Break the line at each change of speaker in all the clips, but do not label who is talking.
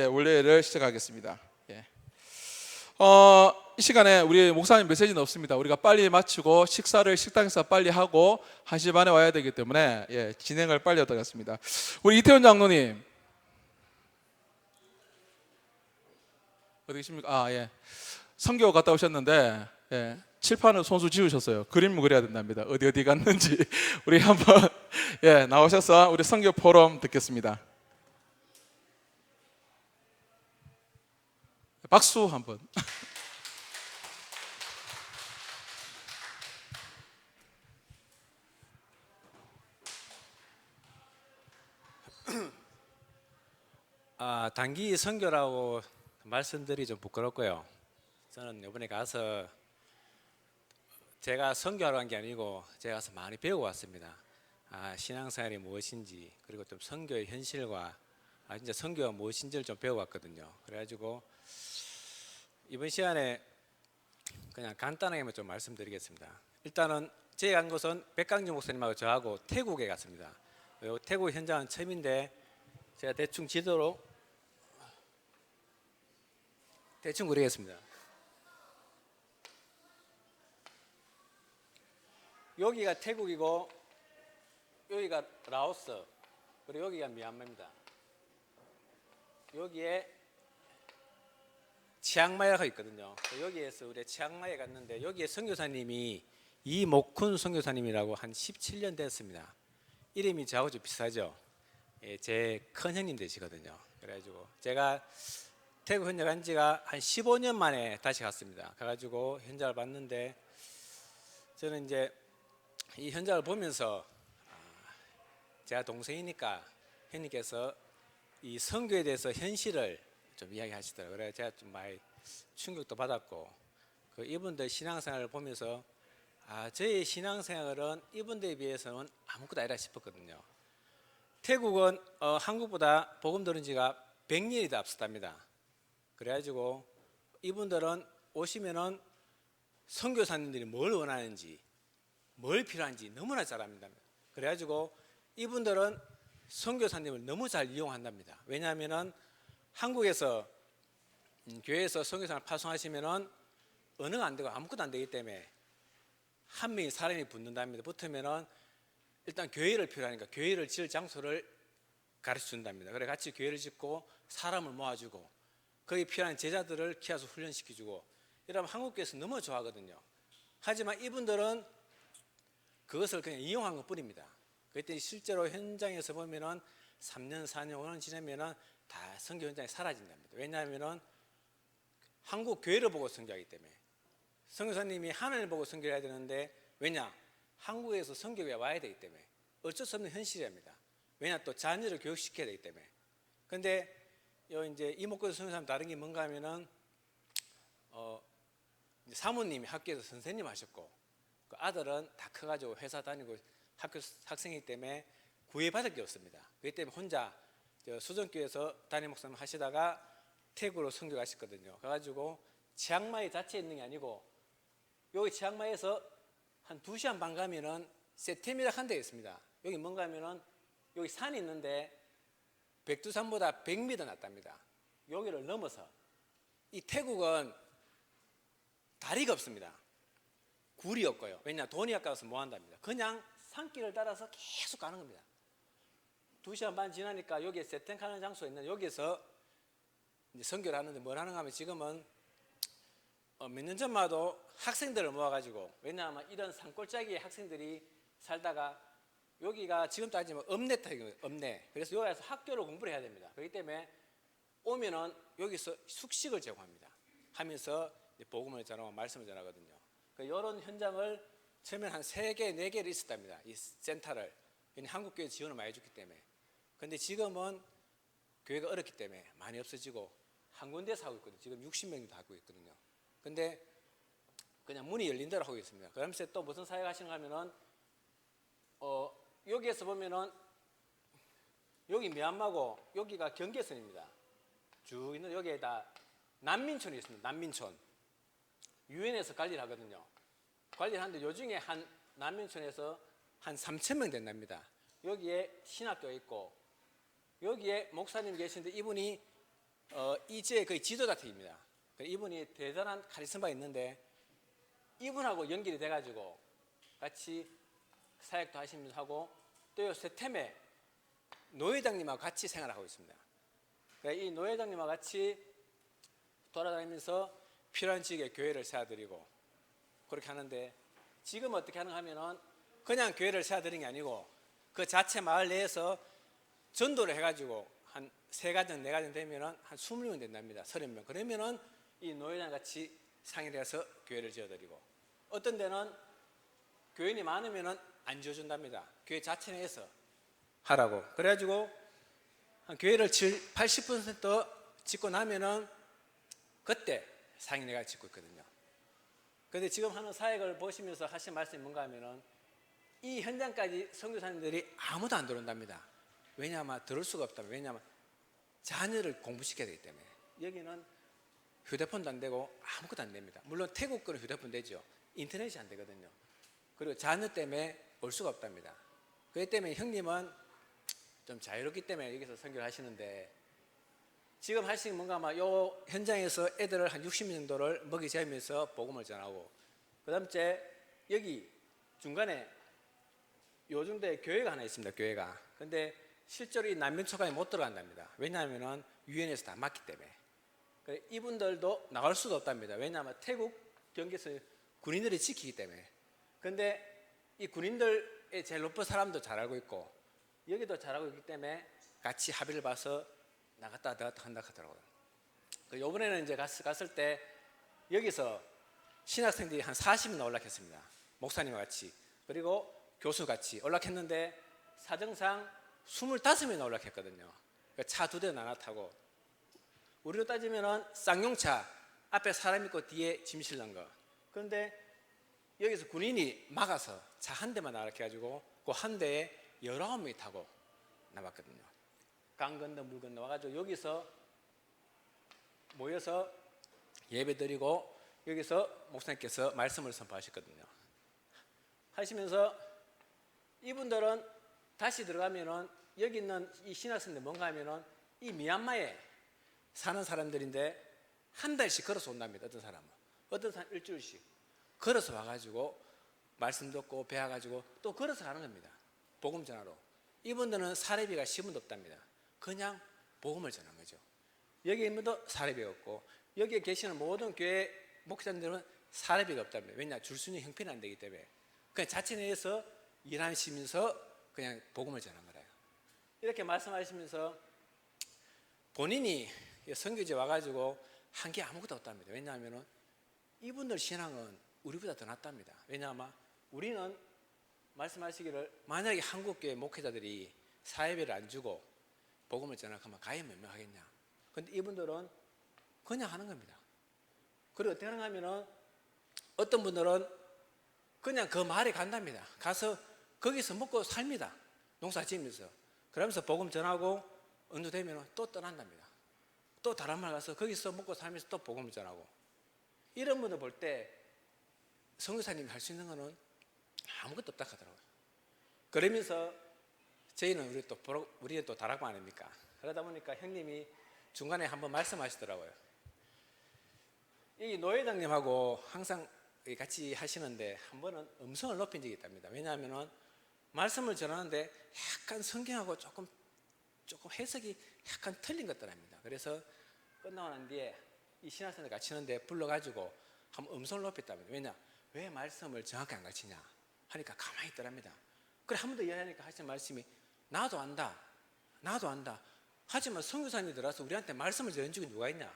원래를 시작하겠습니다. 이 시간에 우리 목사님 메시지는 없습니다. 우리가 빨리 마치고 식사를 식당에서 빨리 하고 1시 반에 와야 되기 때문에 진행을 빨리 하도록 하겠습니다. 우리 이태원 장로님 어디 계십니까? 선교 갔다 오셨는데 칠판을 손수 지우셨어요. 그림을 그려야 된답니다. 어디 갔는지 우리 한번 나오셔서 우리 선교 포럼 듣겠습니다. 박수 한번.
단기 선교라고 말씀드리기 좀 부끄럽고요. 저는 이번에 가서 제가 선교하러 간 게 아니고 제가 가서 많이 배우고 왔습니다. 신앙생활이 무엇인지, 그리고 좀 선교의 현실과 진짜 선교가 무엇인지를 좀 배워왔거든요. 그래가지고 이번 시간에 그냥 간단하게만 좀 말씀드리겠습니다. 일단은 제가 간 곳은 백강준 목사님하고 저하고 태국에 갔습니다. 태국 현장은 처음인데 제가 대충 지도로 대충 그리겠습니다. 여기가 태국이고 여기가 라오스, 그리고 여기가 미얀마입니다. 여기에 치앙마이가 있거든요. 여기에서 우리 치앙마이에 갔는데 여기에 선교사님이 이목훈 선교사님이라고 한 17년 됐습니다. 이름이 저하고 좀 비슷하죠. 제 큰형님 되시거든요. 그래가지고 제가 태국 현장 간 지가 한 15년 만에 다시 갔습니다. 가가지고 현장을 봤는데 저는 이제 이 현장을 보면서 제가 동생이니까 형님께서 이 선교에 대해서 현실을 좀 이야기하시더라고요. 그래서 제가 좀 많이 충격도 받았고, 이분들 신앙생활을 보면서 저의 신앙생활은 이분들에 비해서는 아무것도 아니라 싶었거든요. 태국은 한국보다 복음 들은 지가 100년이 더 앞섰답니다. 그래가지고 이분들은 오시면은 선교사님들이 뭘 원하는지, 뭘 필요한지 너무나 잘 압니다. 그래가지고 이분들은 선교사님을 너무 잘 이용한답니다. 왜냐하면은 한국에서 교회에서 선교사를 파송하시면은 언어가 안 되고 아무것도 안 되기 때문에 한 명이 사람이 붙는답니다. 붙으면은 일단 교회를 필요하니까 교회를 지을 장소를 가르쳐 준답니다. 그래 같이 교회를 짓고 사람을 모아주고 거기 필요한 제자들을 키워서 훈련시켜주고 이러면 한국 교회에서 너무 좋아하거든요. 하지만 이분들은 그것을 그냥 이용한 것 뿐입니다. 그랬더니 실제로 현장에서 보면은 3년, 4년, 5년 지나면은 다 선교 현장이 사라진답니다. 왜냐하면은 한국 교회를 보고 선교하기 때문에 선교사님이 하나님을 보고 선교해야 되는데 왜냐? 한국에서 선교에 와야 되기 때문에 어쩔 수 없는 현실입니다. 왜냐? 또 자녀를 교육시켜야 되기 때문에. 그런데 이제 이목구 선교사님 다른 게 뭔가 하면은 사모님이 학교에서 선생님 하셨고 그 아들은 다 커가지고 회사 다니고 학교 학생이기 때문에 구애받을 게 없습니다. 그렇기 때문에 혼자 수정교회에서 담임 목사님 하시다가 태국으로 선교 가셨거든요. 그래가지고 치앙마이 자체에 있는 게 아니고 여기 치앙마이에서 한 2시간 반 가면은 세템이라고 한 데가 있습니다. 여기 뭔가 하면은 여기 산이 있는데 백두산보다 100m 낮답니다. 여기를 넘어서 이 태국은 다리가 없습니다. 굴이 없고요. 왜냐? 돈이 아까워서 뭐 한답니다. 그냥 산길을 따라서 계속 가는 겁니다. 2시간 반 지나니까 여기에 세팅하는 장소가 있는데 여기에서 이제 선교를 하는데 뭘 하는가 하면 지금은 몇 년 전만 해도 학생들을 모아가지고, 왜냐하면 이런 산골짜기에 학생들이 살다가 여기가 지금 따지면 읍내터이거든요. 읍내. 그래서 여기서 학교를 공부를 해야 됩니다. 그렇기 때문에 오면은 여기서 숙식을 제공합니다. 하면서 복음을 전하고 말씀을 전하거든요. 이런 현장을 처음에 한 3개, 4개를 있었답니다. 이 센터를. 한국교회 지원을 많이 해줬기 때문에. 그런데 지금은 교회가 어렵기 때문에 많이 없어지고 한 군데서 하고 있거든요. 지금 60명이 다 하고 있거든요. 근데 그냥 문이 열린 대로 하고 있습니다. 그러면서 또 무슨 사역을 하시는가 하면은 여기에서 보면은 여기 미얀마고 여기가 경계선입니다. 쭉 있는 여기에다 난민촌이 있습니다. 난민촌. 유엔에서 관리를 하거든요. 관리를 하는데 요중에 한 난민촌에서 한 3,000명 된답니다. 여기에 신학교가 있고 여기에 목사님 계시는데 이분이 이 지역의 거의 지도자택입니다. 이분이 대단한 카리스마가 있는데 이분하고 연결이 돼가지고 같이 사역도 하시면서 하고 또 세템에 노회장님하고 같이 생활하고 있습니다. 이 노회장님하고 같이 돌아다니면서 필요한 지역에 교회를 세워드리고 그렇게 하는데 지금 어떻게 하는가 하면은 그냥 교회를 세워드리는 게 아니고 그 자체 마을 내에서 전도를 해가지고 한 3가정, 4가정 되면은 한 20명 된답니다. 30명. 그러면은 이 노회장 같이 상의를 해서 교회를 지어드리고 어떤 데는 교인이 많으면은 안 지어준답니다. 교회 자체 내에서 하라고. 그래가지고 한 교회를 80% 짓고 나면은 그때 상인회가 짓고 있거든요. 그런데 지금 하는 사역을 보시면서 하신 말씀이 뭔가 하면은 이 현장까지 선교사님들이 아무도 안 들어온답니다. 왜냐하면 들을 수가 없다면 왜냐하면 자녀를 공부시켜야 되기 때문에 여기는 휴대폰도 안 되고 아무것도 안 됩니다. 물론 태국 거는 휴대폰 되죠. 인터넷이 안 되거든요. 그리고 자녀 때문에 올 수가 없답니다. 그렇기 때문에 형님은 좀 자유롭기 때문에 여기서 선교를 하시는데 지금 하시는 뭔가 아마 요 현장에서 애들을 한 60명 정도를 먹이 재우면서 복음을 전하고 그다음에 여기 중간에 요 정도의 교회가 하나 있습니다. 교회가. 근데 실제로 이 난민초강에 못 들어간답니다. 왜냐하면 유엔에서 다 막기 때문에. 이분들도 나갈 수가 없답니다. 왜냐하면 태국 경계에서 군인들이 지키기 때문에. 근데 이 군인들의 제일 높은 사람도 잘 알고 있고 여기도 잘 알고 있기 때문에 같이 합의를 봐서 나갔다 한다 하더라고요. 이번에는 이제 갔을 때 여기서 신학생들이 한 40명 올라갔습니다. 목사님과 같이. 그리고 교수 같이 올라갔는데 사정상 25명이 올라갔거든요. 차 2대 나눠 타고 우리로 따지면은 쌍용차 앞에 사람 있고 뒤에 짐 실는 거. 그런데 여기서 군인이 막아서 차 한 대만 나락해가지고 그 한 대에 19명이 타고 나왔거든요. 강 건너 물 건너 와가지고 여기서 모여서 예배 드리고 여기서 목사님께서 말씀을 선포하셨거든요. 하시면서 이분들은 다시 들어가면은 여기 있는 이 신학생들 뭔가 하면은 이 미얀마에 사는 사람들인데 한 달씩 걸어서 온답니다. 어떤 사람은 일주일씩 걸어서 와가지고 말씀 듣고 배워가지고 또 걸어서 가는 겁니다. 복음 전하러. 이분들은 사례비가 10원도 없답니다. 그냥 복음을 전한 거죠. 여기 있는 분도 사례비가 없고 여기에 계시는 모든 교회 목사님들은 사례비가 없답니다. 왜냐? 줄 수 있는 형편이 안 되기 때문에 그냥 자체 내에서 일하시면서 그냥 복음을 전한 거래요. 이렇게 말씀하시면서 본인이 선교지에 와가지고 한 게 아무것도 없답니다. 왜냐하면 이분들 신앙은 우리보다 더 낫답니다. 왜냐하면 우리는 말씀하시기를 만약에 한국교회 목회자들이 사회비를 안 주고 복음을 전하면 과연 몇 명 하겠냐. 그런데 이분들은 그냥 하는 겁니다. 그리고 어떻게 하는가 하면은 어떤 분들은 그냥 그 마을에 간답니다. 가서 거기서 먹고 삽니다. 농사 지으면서. 그러면서 복음 전하고 어느 되면 또 떠난답니다. 또 다른 마을 가서 거기서 먹고 살면서 또 복음을 전하고. 이런 분들 볼 때 선교사님이 할 수 있는 거는 아무것도 없다 하더라고요. 그러면서 저희는 우리는 또 다락방 아닙니까? 그러다 보니까 형님이 중간에 한번 말씀하시더라고요. 이 노회장님하고 항상 같이 하시는데 한 번은 음성을 높인 적이 있답니다. 왜냐하면 말씀을 전하는데 약간 성경하고 조금 해석이 약간 틀린 것들입니다. 그래서 끝나고 난 뒤에 이 신학생들 가르치는데 불러가지고 한번 음성을 높였답니다. 왜 말씀을 정확히 안 가르치냐 하니까 가만히 있더랍니다. 그래 한 번 더 이야기하니까 하시는 말씀이 나도 안다. 하지만 선교사님이 들어와서 우리한테 말씀을 전한 적이 누가 있냐?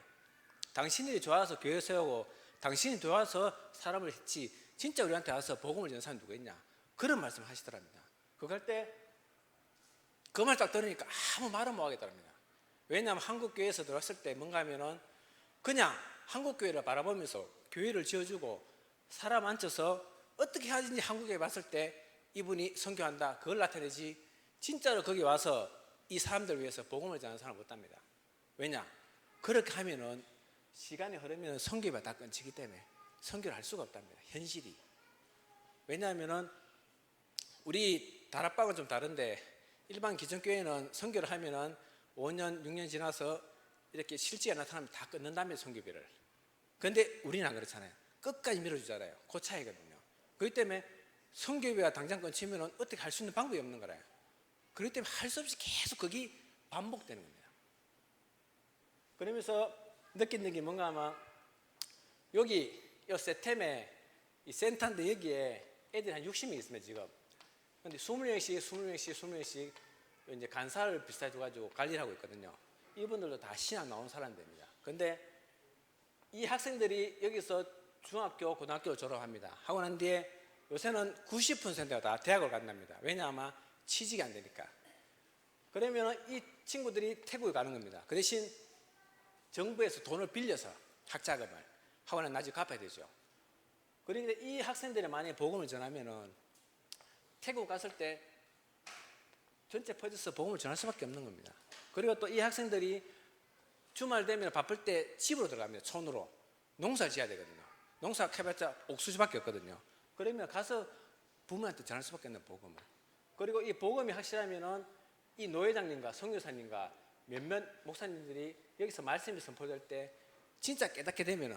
당신들이 좋아서 교회 세우고 당신이 좋아서 사람을 했지 진짜 우리한테 와서 복음을 전한 사람이 누가 있냐? 그런 말씀을 하시더랍니다. 그거 할 때 그 말 딱 들으니까 아무 말은 못 하겠더랍니다. 왜냐하면 한국교회에서 들어왔을 때 뭔가 하면은 그냥 한국교회를 바라보면서 교회를 지어주고 사람 앉혀서 어떻게 하든지 한국에 왔을 때 이분이 선교한다 그걸 나타내지 진짜로 거기 와서 이 사람들을 위해서 복음을 전하는 사람을 못합니다. 왜냐? 그렇게 하면은 시간이 흐르면 선교가 다 끊기기 때문에 선교를 할 수가 없답니다. 현실이. 왜냐하면은 우리 다락방은 좀 다른데 일반 기존교회는 선교를 하면은 5년, 6년 지나서 이렇게 실지가 나타나면 다 끊는다며 선교비를. 그런데 우리는 안 그렇잖아요. 끝까지 밀어주잖아요. 그 차이거든요. 그렇기 때문에 선교비가 당장 끊치면 어떻게 할 수 있는 방법이 없는 거라요. 그렇기 때문에 할 수 없이 계속 그게 반복되는 겁니다. 그러면서 느끼는 게 뭔가 아마 여기 이 세템에 이 센터인데 여기에 애들이 한 60명 있습니다 지금. 근데 20명씩 이제 간사를 비슷해져가지고 관리를 하고 있거든요. 이분들도 다 신학 나온 사람들입니다. 근데 이 학생들이 여기서 중학교, 고등학교를 졸업합니다. 하고 난 뒤에 요새는 90%가 다 대학을 간답니다. 왜냐하면 취직이 안 되니까. 그러면 이 친구들이 태국에 가는 겁니다. 그 대신 정부에서 돈을 빌려서 학자금을 하고 난 나중에 갚아야 되죠. 그런데 이 학생들이 만약에 복음을 전하면은 태국 갔을 때 전체 퍼져서 복음을 전할 수밖에 없는 겁니다. 그리고 또 이 학생들이 주말 되면 바쁠 때 집으로 들어갑니다. 촌으로. 농사를 지어야 되거든요. 농사 캐봤자 옥수수밖에 없거든요. 그러면 가서 부모한테 전할 수밖에 없는 복음을. 그리고 이 복음이 확실하면은 이 노회장님과 선교사님과 몇몇 목사님들이 여기서 말씀이 선포될 때 진짜 깨닫게 되면은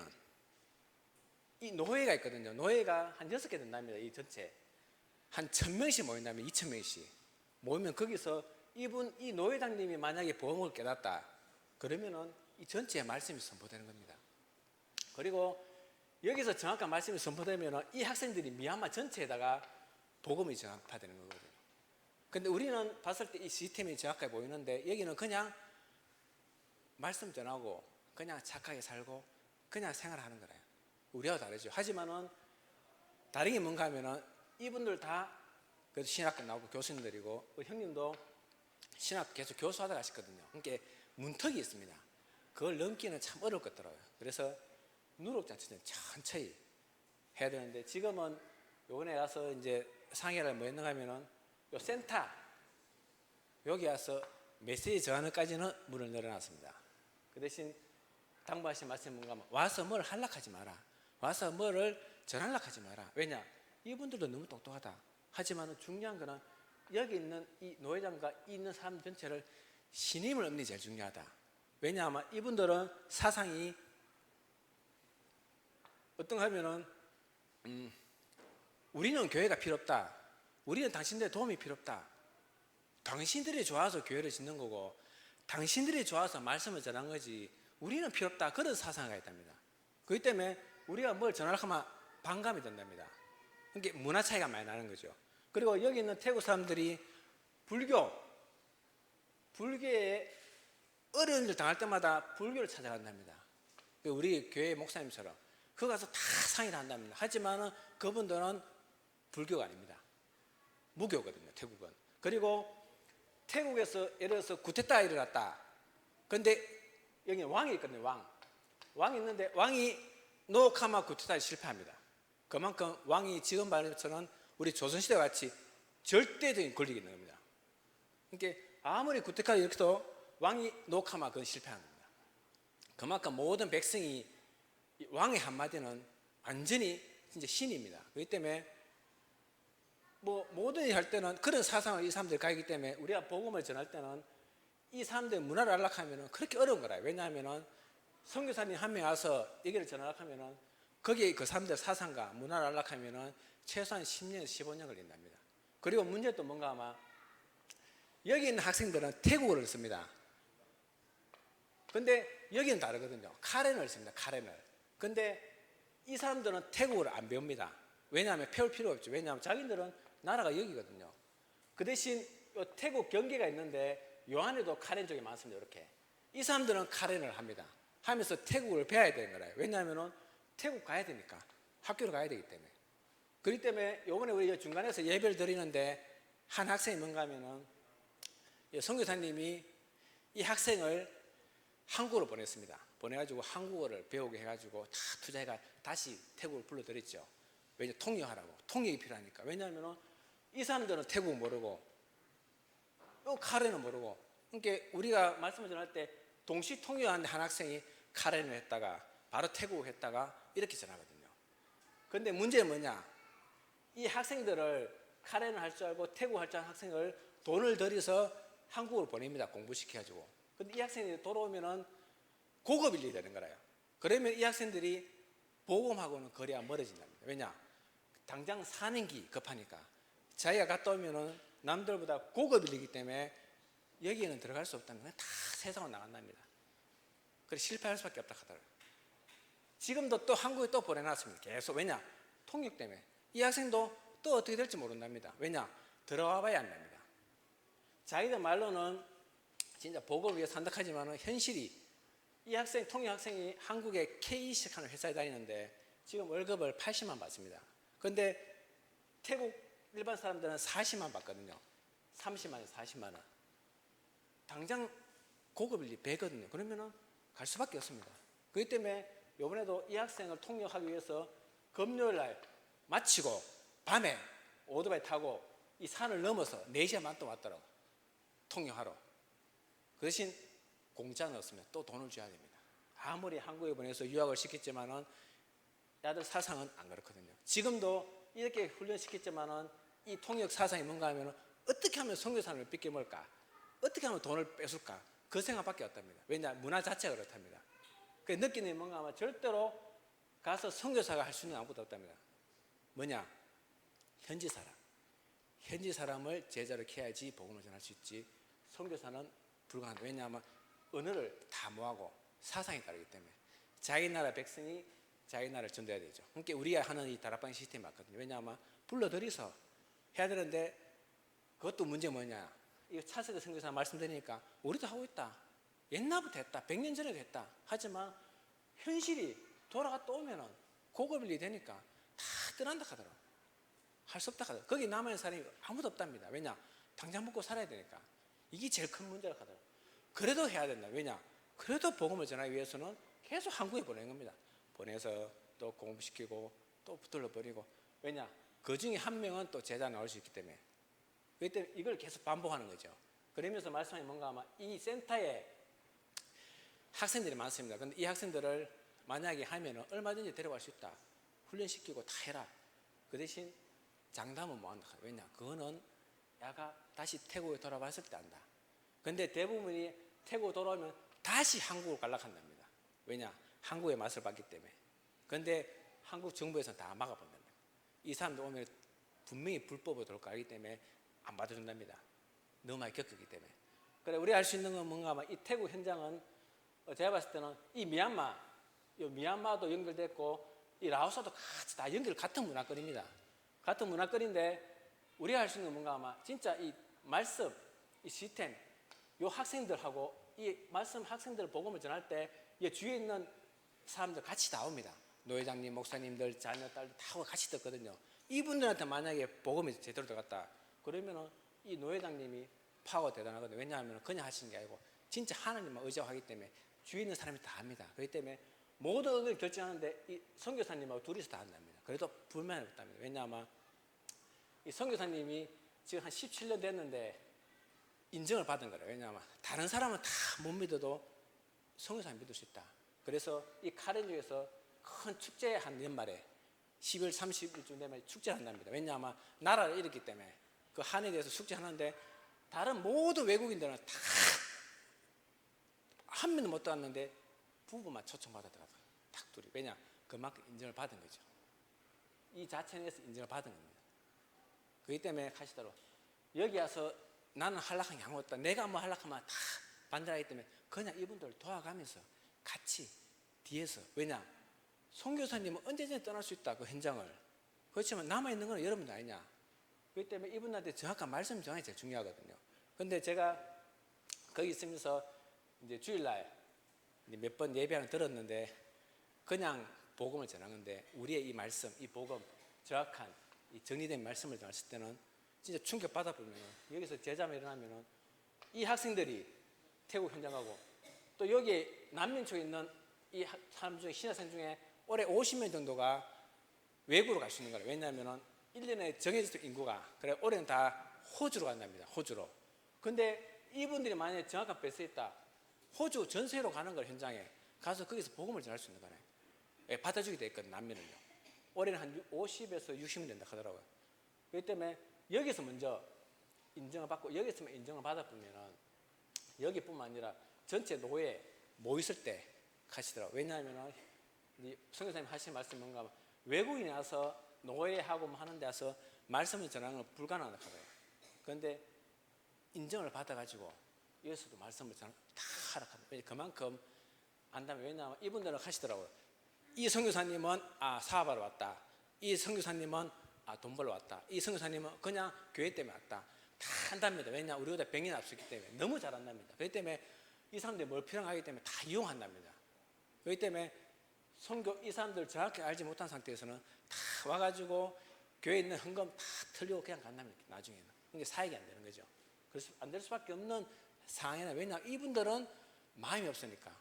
이 노회가 있거든요. 노회가 한 6개 된답니다. 이 전체. 한 1000명씩 모인다면 2000명씩 모이면 거기서 이 노회장님이 만약에 복음을 깨닫다 그러면은 이 전체에 말씀이 선포되는 겁니다. 그리고 여기서 정확한 말씀이 선포되면은 이 학생들이 미얀마 전체에다가 복음이 전파되는 거거든요. 근데 우리는 봤을 때 이 시스템이 정확하게 보이는데 여기는 그냥 말씀 전하고 그냥 착하게 살고 그냥 생활하는 거래요. 우리하고 다르죠. 하지만은 다른 게 뭔가 하면은 이분들 다 그래도 신학교 나오고 교수님들이고 우리 형님도 신학 계속 교수하다 가셨거든요. 그러니까 문턱이 있습니다. 그걸 넘기는 참 어려울 것 같더라고요. 그래서 누룩장치는 천천히 해야 되는데 지금은 요번에 가서 이제 상해를 뭐 했는가 하면은 요 센터 여기 와서 메시지 전하는까지는 문을 열어놨습니다. 그 대신 당부하신 말씀이 뭔가 하면 와서 뭘 하려하지 마라. 와서 뭐를 전하려고 하지 마라. 왜냐? 이분들도 너무 똑똑하다. 하지만 중요한 거는 여기 있는 이 노회장과 있는 사람 전체를 신임을 얻는 게 제일 중요하다. 왜냐하면 이분들은 사상이 어떤가 하면은 우리는 교회가 필요 없다. 우리는 당신들의 도움이 필요 없다. 당신들이 좋아서 교회를 짓는 거고 당신들이 좋아서 말씀을 전한 거지 우리는 필요 없다. 그런 사상이 있답니다. 그렇기 때문에 우리가 뭘 전하려고 하면 반감이 된답니다. 그러니까 문화 차이가 많이 나는 거죠. 그리고 여기 있는 태국 사람들이 불교에 어려운 일 당할 때마다 불교를 찾아간답니다. 우리 교회 목사님처럼 그 가서 다 상의를 한답니다. 하지만 그분들은 불교가 아닙니다. 무교거든요. 태국은. 그리고 태국에서 예를 들어서 쿠데타가 일어났다. 그런데 여기 왕이 있거든요. 왕이 있는데 왕이 노카마 쿠데타에 실패합니다. 그만큼 왕이 지금 말처럼 우리 조선시대 같이 절대적인 권력이 있는 겁니다. 그러니까 아무리 쿠데타가 이렇게 해도 왕이 노카마 그건 실패하는 겁니다. 그만큼 모든 백성이 왕의 한마디는 완전히 진짜 신입니다. 그렇기 때문에 뭐 모든 일 할 때는 그런 사상을 이 사람들이 가지기 때문에 우리가 복음을 전할 때는 이 사람들의 문화를 알락하면 그렇게 어려운 거라. 왜냐하면 선교사님 한 명 와서 얘기를 전하려고 하면은 거기에 그 사람들 사상과 문화를 알락하면은 최소한 10년, 15년 걸린답니다. 그리고 문제는 또 뭔가 아마 여기 있는 학생들은 태국어를 씁니다. 근데 여기는 다르거든요. 카렌을 씁니다. 카렌을. 근데 이 사람들은 태국어를 안 배웁니다. 왜냐하면 배울 필요가 없죠. 왜냐하면 자기들은 나라가 여기거든요. 그 대신 태국 경계가 있는데 요 안에도 카렌 쪽이 많습니다. 이렇게. 이 사람들은 카렌을 합니다. 하면서 태국어를 배워야 되는 거예요. 왜냐하면 태국 가야 되니까. 학교를 가야 되기 때문에. 그렇기 때문에 요번에 우리 중간에서 예배를 드리는데 한 학생이 뭔가 하면은 선교사님이 이 학생을 한국으로 보냈습니다. 보내가지고 한국어를 배우게 해가지고 다 투자해가 다시 태국을 불러들였죠. 왜냐 통역하라고. 통역이 필요하니까. 왜냐하면 이 사람들은 태국 모르고 카렌은 모르고. 그러니까 우리가 말씀을 전할 때 동시 통역하는 한 학생이 카렌을 했다가 바로 태국을 했다가 이렇게 전하거든요. 그런데 문제는 뭐냐? 이 학생들을 카렌을 할 줄 알고 태국 할 줄 아는 학생을 돈을 들여서 한국으로 보냅니다. 공부시켜가지고. 근데 이 학생이 돌아오면은 고급 인력이 되는 거라요. 그러면 이 학생들이 복음하고는 거리가 멀어진답니다. 왜냐? 당장 사는 게 급하니까. 자기가 갔다 오면은 남들보다 고급 인력이기 때문에 여기에는 들어갈 수 없다는 건 다 세상으로 나간답니다. 그래서 실패할 수밖에 없다 하더라고요. 지금도 또 한국에 또 보내놨습니다. 계속. 왜냐? 통역 때문에. 이 학생도 또 어떻게 될지 모른답니다. 왜냐? 들어와 봐야 안답니다. 자기들 말로는 진짜 복음을 위해 산다하지만 현실이 이 학생, 통역 학생이 한국의 K식 하는 회사에 다니는데 지금 월급을 80만 받습니다. 그런데 태국 일반 사람들은 40만 받거든요. 30만 원, 40만 원. 당장 고급일이 배거든요. 그러면은 갈 수밖에 없습니다. 그렇기 때문에 이번에도 이 학생을 통역하기 위해서 금요일 날 마치고 밤에 오토바이 타고 이 산을 넘어서 4시간 반 또 왔더라고. 통역하러. 그 대신 공짜는 없으면 또 돈을 줘야 됩니다. 아무리 한국에 보내서 유학을 시켰지만은 야들 사상은 안 그렇거든요. 지금도 이렇게 훈련시켰지만은 이 통역 사상이 뭔가 하면은 어떻게 하면 선교사를 뺏겨 먹을까? 어떻게 하면 돈을 뺏을까? 그 생각밖에 없답니다. 왜냐? 문화 자체가 그렇답니다. 그 느끼는 뭔가 하면 절대로 가서 선교사가 할 수 있는 아무것도 없답니다. 뭐냐? 현지 사람. 현지 사람을 제자로 해야지 복음을 전할 수 있지. 선교사는 불가능합니다. 왜냐하면 언어를 다 모하고 사상이 다르기 때문에 자기 나라 백성이 자기 나라를 전도해야 되죠. 그러니까 우리가 하는 이 다락방 시스템이 맞거든요. 왜냐하면 불러들여서 해야 되는데 그것도 문제 뭐냐? 이거 차세대 선교사 말씀드리니까 우리도 하고 있다. 옛날부터 했다. 100년 전에도 했다. 하지만 현실이 돌아갔다 오면은 고급일이 되니까 다 떠난다 하더라고. 할 수 없다 하더라고. 거기 남아있는 사람이 아무도 없답니다. 왜냐? 당장 먹고 살아야 되니까. 이게 제일 큰 문제라 하더라고. 그래도 해야 된다. 왜냐? 그래도 복음을 전하기 위해서는 계속 한국에 보내는 겁니다. 보내서 또 공부시키고 또 붙들러 버리고. 왜냐? 그 중에 한 명은 또 제자 나올 수 있기 때문에. 그렇기 때문에 이걸 계속 반복하는 거죠. 그러면서 말씀이 뭔가 아마 이 센터에 학생들이 많습니다. 그런데 이 학생들을 만약에 하면은 얼마든지 데려갈 수 있다. 훈련시키고 다 해라. 그 대신 장담은 못 한다. 왜냐? 그거는 야가 다시 태국에 돌아왔을 때 한다. 근데 대부분이 태국 돌아오면 다시 한국으로 갈락한답니다. 왜냐? 한국의 맛을 봤기 때문에. 그런데 한국 정부에서는 다 막아본답니다. 이 사람들 오면 분명히 불법으로 돌 거 알기 때문에 안 받아준답니다. 너무 많이 겪었기 때문에. 그래, 우리가 알 수 있는 건 뭔가 하면 이 태국 현장은 제가 봤을 때는 이 미얀마도 연결됐고 이 라오스도 같이 다 같은 문화권입니다. 같은 문화권인데 우리가 할 수 있는 건 뭔가 아마 진짜 이 말씀, 이 시스템, 요 학생들하고 이 말씀 학생들 복음을 전할 때 이 주위에 있는 사람들 같이 나옵니다. 노회장님, 목사님들, 자녀, 딸들 다 같이 듣거든요. 이분들한테 만약에 복음이 제대로 들어갔다. 그러면은 이 노회장님이 파워가 대단하거든요. 왜냐하면 그냥 하시는 게 아니고 진짜 하나님만 의지하기 때문에 주위에 있는 사람이 다 합니다. 그렇기 때문에 모든 걸 결정하는데 이 선교사님하고 둘이서 다 한답니다. 그래도 불만이 없답니다. 왜냐하면 이 선교사님이 지금 한 17년 됐는데 인정을 받은 거예요. 왜냐하면 다른 사람은 다 못 믿어도 선교사님 믿을 수 있다. 그래서 이 카렌주에서 큰 축제 한 연말에 12월 30일쯤 되면 축제를 한답니다. 왜냐하면 나라를 잃었기 때문에 그 한에 대해서 축제하는데 다른 모든 외국인들은 다 한 명도 못 들어왔는데 부부만 초청받았다가 딱 둘이. 왜냐? 그만큼 인정을 받은 거죠. 이 자체에서 인정을 받은 겁니다. 그렇기 때문에 하시더라고. 여기 와서 나는 한락한 게 아무것도 없다. 내가 뭐 한락하면 다 반대하기 때문에 그냥 이분들을 도와가면서 같이 뒤에서. 왜냐? 선교사님은 언제든지 떠날 수 있다. 그 현장을. 그렇지만 남아있는 건 여러분들 아니냐. 그렇기 때문에 이분한테 정확한 말씀 정확히 제일 중요하거든요. 근데 제가 거기 있으면서 이제 주일날 몇 번 예배를 들었는데 그냥 복음을 전하는데 우리의 이 말씀, 이 복음, 정확한 이 정리된 말씀을 전했을 때는 진짜 충격 받아보면 여기서 제자만 일어나면 이 학생들이 태국 현장하고 또 여기 남민초에 있는 이 사람 중에 신학생 중에 올해 50명 정도가 외국으로 갈 수 있는 거예요. 왜냐하면 1년에 정해진 인구가 그래 올해는 다 호주로 간답니다. 호주로. 근데 이분들이 만약에 정확한 배스에 있다. 호주 전세로 가는 걸 현장에 가서 거기서 복음을 전할 수 있는 거네. 예, 받아주게 돼 있거든. 남미는요. 올해는 한 50에서 60명 된다 하더라고요. 그렇기 때문에 여기서 먼저 인정을 받고 여기서 인정을 받아보면은 여기뿐만 아니라 전체 노예 모였을 때 하시더라고요. 왜냐하면 선교사님 하신 말씀이 뭔가 하면 외국인이 와서 노예하고 뭐 하는 데 와서 말씀을 전하는 건 불가능하다고 하더라고요. 그런데 인정을 받아가지고 여기서도 말씀을 전하는 다 하락합니다. 그만큼 안다면, 왜냐하면 이분들은 하시더라고요. 이 선교사님은 사업하러 왔다. 이 선교사님은 돈 벌러 왔다. 이 선교사님은 그냥 교회 때문에 왔다. 다 한답니다. 왜냐, 우리보다 100년 앞서기 때문에 너무 잘한답니다. 그렇기 때문에 이 사람들이 뭘 필요하기 때문에 다 이용한답니다. 그렇기 때문에 선교 이 사람들 정확히 알지 못한 상태에서는 다 와가지고 교회에 있는 헌금 다 털리고 그냥 간답니다. 나중에는 이게 사역이 안 되는 거죠. 그래서 안 될 수밖에 없는 상황이나, 왜냐 이분들은 마음이 없으니까,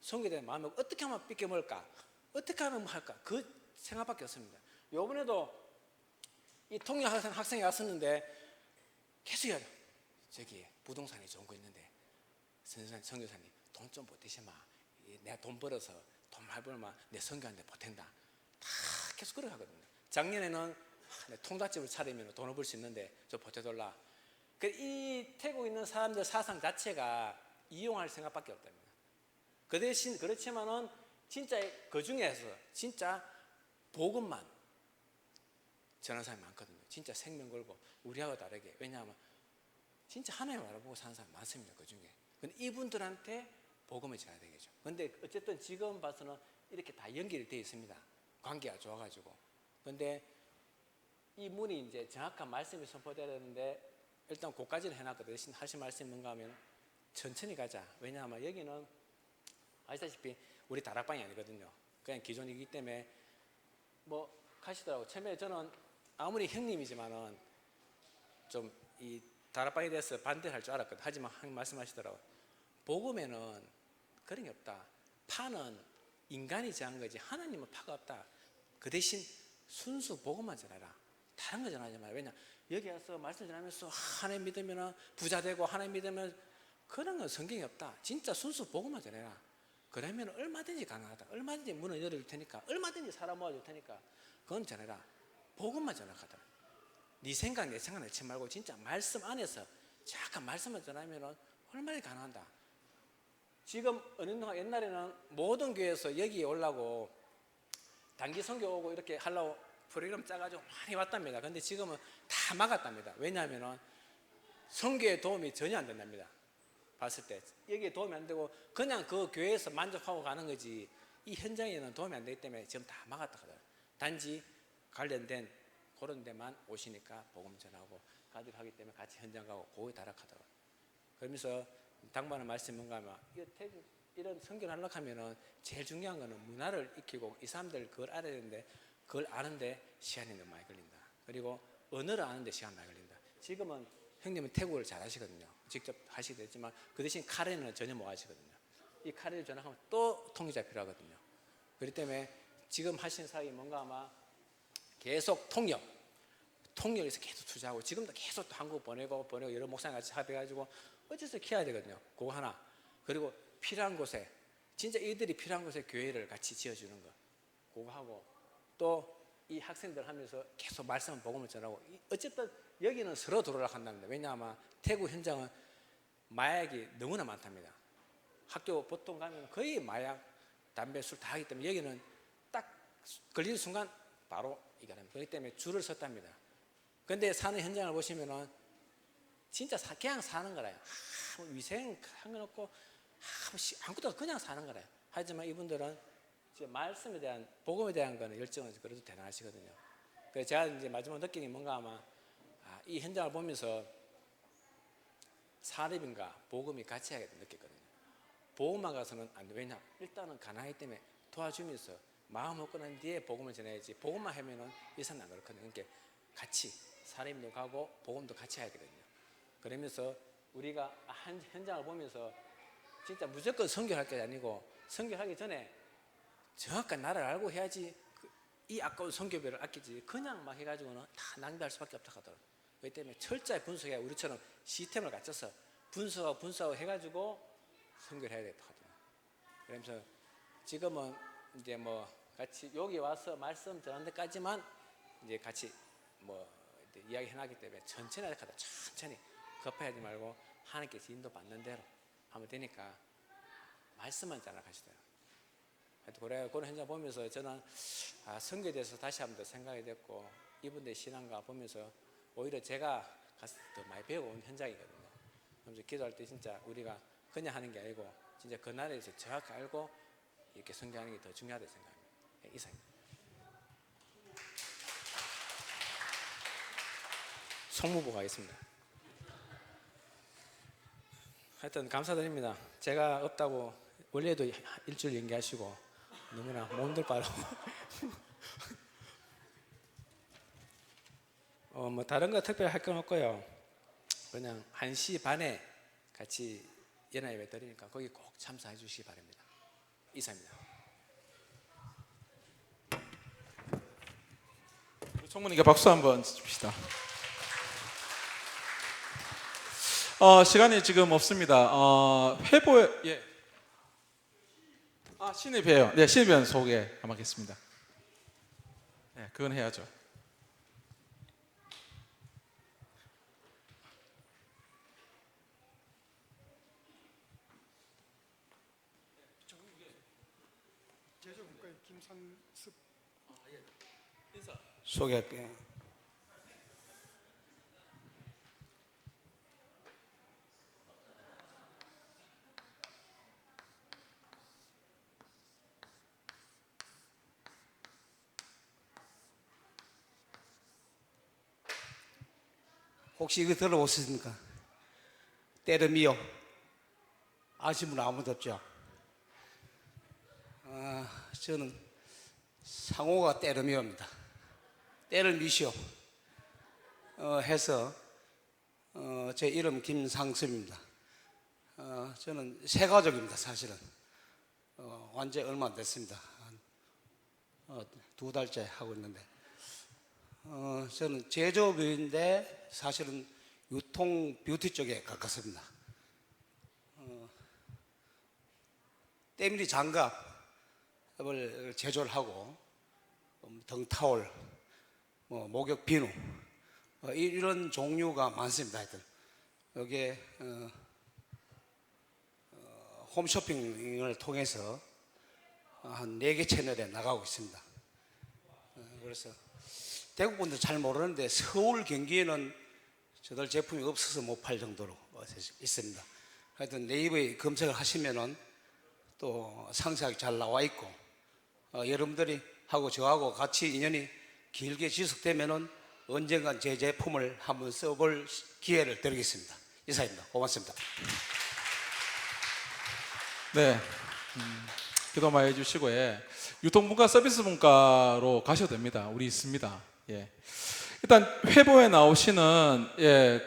선교에 마음이 없고 어떻게 하면 삐껴 먹을까, 어떻게 하면 뭐 할까, 그 생각밖에 없습니다. 요번에도 이 통역 학생이 왔었는데 계속 해요. 저기 부동산이 좋은 거 있는데 선교사님 돈 좀 보태시마. 내가 돈 벌어서 돈 많이 벌면 내 선교하는데 보탠다. 다 계속 그렇게 하거든요. 작년에는 내 통닭집을 차리면 돈을 벌 수 있는데 저 보태달라. 이 태국에 있는 사람들 사상 자체가 이용할 생각밖에 없답니다. 그 대신 그렇지만은 진짜 그 중에서 진짜 복음만 전하는 사람이 많거든요. 진짜 생명 걸고 우리하고 다르게. 왜냐하면 진짜 하나님 알아보고 사는 사람이 많습니다. 그 중에. 근데 이분들한테 복음을 전해야 되겠죠. 근데 어쨌든 지금 봐서는 이렇게 다 연결이 되어 있습니다. 관계가 좋아가지고. 근데 이 문이 이제 정확한 말씀이 선포되어야 되는데 일단 그까지는 해놨거든요. 대신 하신 말씀이 뭔가 하면 천천히 가자. 왜냐하면 여기는 아시다시피 우리 다락방이 아니거든요. 그냥 기존이기 때문에 뭐 가시더라고요. 처음에 저는 아무리 형님이지만은 좀 이 다락방에 대해서 반대할 줄 알았거든요. 하지만 말씀하시더라고요. 복음에는 그런 게 없다. 파는 인간이 정한 거지 하나님은 파가 없다. 그 대신 순수 복음만 전해라. 다른 거 전하지 마라. 왜냐 여기 와서 말씀 전하면서 하나님 믿으면 부자 되고 하나님 믿으면 그런 건 성경이 없다. 진짜 순수 복음만 전해라. 그러면 얼마든지 가능하다. 얼마든지 문을 열어줄 테니까, 얼마든지 사람 모아줄 테니까 그건 전해라. 복음만 전하거든. 네 생각 내 생각 내지 말고 진짜 말씀 안에서 잠깐 말씀을 전하면 얼마나 가능한다. 지금 어느 동안 옛날에는 모든 교회에서 여기에 오려고 단기 선교 오고 이렇게 하려고 프로그램 짜가지고 많이 왔답니다. 근데 지금은 다 막았답니다. 왜냐하면 선교에 도움이 전혀 안 된답니다. 봤을 때 여기에 도움이 안 되고 그냥 그 교회에서 만족하고 가는 거지 이 현장에는 도움이 안 되기 때문에 지금 다 막았다 하더라고요. 단지 관련된 그런 데만 오시니까 복음 전하고 가득 하기 때문에 같이 현장 가고 거기 다락하더라고요. 그러면서 당부하는 말씀이 뭔가 하면 이런 선교를 하려고 하면은 제일 중요한 거는 문화를 익히고 이 사람들 그걸 알아야 되는데 그걸 아는데 시간이 너무 많이 걸린다. 그리고 언어를 아는데 시간 많이 걸린다. 지금은 형님은 태국어를 잘 하시거든요. 직접 하시게 되지만 그 대신 카레는 전혀 못 하시거든요. 이 카레를 전화하면 또 통역자 필요하거든요. 그렇기 때문에 지금 하신 사역이 뭔가 아마 계속 통역에서 계속 투자하고 지금도 계속 또 한국 보내고 여러 목사님 같이 합해가지고 어째서 키워야 되거든요. 그거 하나. 그리고 필요한 곳에 진짜 이들이 필요한 곳에 교회를 같이 지어주는 거 그거 하고 또 이 학생들 하면서 계속 말씀을 복음을 전하고 어쨌든 여기는 서로 들어오라고 한답니다. 왜냐하면 태국 현장은 마약이 너무나 많답니다. 학교 보통 가면 거의 마약, 담배, 술 다 하기 때문에 여기는 딱 걸리는 순간 바로 이게 합니다. 그렇기 때문에 줄을 섰답니다. 근데 사는 현장을 보시면은 진짜 그냥 사는 거라요. 위생 한 건 없고 아무것도 그냥 사는 거라요. 하지만 이분들은 말씀에 대한 복음에 대한 거는 열정은 그래도 대단하시거든요. 그래서 제가 이제 마지막 느낀 게 뭔가 아마 이 현장을 보면서 사립인가 복음이 같이 해야겠다 느꼈거든요. 복음만 가서는 안 돼. 왜냐 일단은 가난하기 때문에 도와주면서 마음 먹고 난 뒤에 복음을 전해야지 복음만 하면은 이 사람 안 그렇거든요. 그러니까 같이 사립도 가고 복음도 같이 해야 되거든요. 그러면서 우리가 한 현장을 보면서 진짜 무조건 선교할 게 아니고 선교하기 전에 정확한 나라를 알고 해야지 이 아까운 선교비를 아끼지 그냥 막 해가지고는 다 낭비할 수밖에 없다 하더라고요. 그렇기 때문에 철저히 분석해야 우리처럼 시스템을 갖춰서 분석하고 해가지고 선교를 해야 되겠다 하더라고요. 그러면서 지금은 이제 뭐 같이 여기 와서 말씀 전하는 데까지만 이제 같이 뭐 이야기 해놨기 때문에 천천히 하다 천천히 급해하지 말고 하나님께서 인도 받는 대로 하면 되니까 말씀만 잘 하시더라고요. 그런 현장 보면서 저는 선교에 대해서 다시 한번 더 생각이 됐고 이분들의 신앙과 보면서 오히려 제가 가서 더 많이 배워온 현장이거든요. 그래서 기도할 때 진짜 우리가 그냥 하는 게 아니고 진짜 그 나라에서 정확히 알고 이렇게 선교하는 게 더 중요하다고 생각합니다. 이상입니다. 송무부가 있습니다. 하여튼 감사드립니다. 제가 없다고 원래도 일주일 연기하시고 너무나 몸들 바라고 뭐 다른 거 특별히 할 건 없고요. 그냥 1시 반에 같이 연합예배 드리니까 거기 꼭 참석해 주시기 바랍니다. 이상입니다.
총무님께 박수 한번 칩시다. 시간이 지금 없습니다. 회보에 예. 신입이에요. 네, 신입위원 소개 한번 하겠습니다. 네, 그건 해야죠.
제조국가의 김산습
소개할게요. 혹시 이거 들어보셨습니까? 때르미요. 아시는 분 아무도 없죠? 저는 상호가 때르미요입니다. 때를 미시오 해서 제 이름 김상섭입니다. 저는 새 가족입니다. 사실은 완전 얼마 안 됐습니다. 한 2달째 하고 있는데 저는 제조업인데 사실은 유통 뷰티 쪽에 가깝습니다. 때밀이 장갑을 제조를 하고 등타올, 목욕 비누 이런 종류가 많습니다. 하여튼 여기에 홈쇼핑을 통해서 한 4개 채널에 나가고 있습니다. 그래서 대구 분들 잘 모르는데 서울 경기에는 저들 제품이 없어서 못 팔 정도로 있습니다. 하여튼 네이버에 검색을 하시면은 또 상세하게 잘 나와 있고 여러분들이 하고 저하고 같이 인연이 길게 지속되면은 언젠간 제 제품을 한번 써볼 기회를 드리겠습니다. 이상입니다. 고맙습니다.
네, 기도 많이 해주시고 유통분과 서비스분과로 가셔도 됩니다. 우리 있습니다. 예. 일단 회보에 나오시는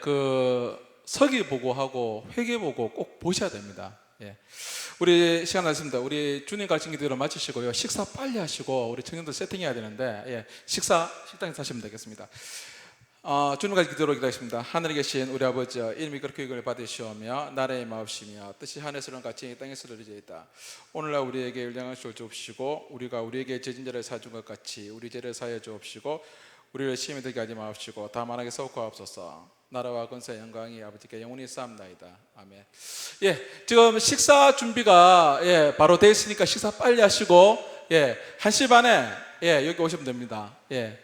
그 서기 보고하고 회계 보고 꼭 보셔야 됩니다. 예. 우리 시간 났습니다. 우리 주님 가르친 기도를 마치시고요. 식사 빨리 하시고 우리 청년들 세팅해야 되는데 식당에서 하시면 되겠습니다. 주님 가르친 기도로 기도하겠습니다. 하늘에 계신 우리 아버지 이름이 그렇게 기도를 받으시오며 나라의 마옵시며 뜻이 하늘에서는 같이 땅에서 이루어지이다. 오늘날 우리에게 일량을 주옵시고 우리가 우리에게 죄진 자를 사준 것 같이 우리 죄를 사하여 주옵시고 우리를 시험에 들게 하지 마옵시고 다만하게 서구하옵소서. 나라와 권세 영광이 아버지께 영원히 쌓옵나이다. 아멘. 예, 지금 식사 준비가 바로 되어 있으니까 식사 빨리 하시고 1시 반에 여기 오시면 됩니다. 예.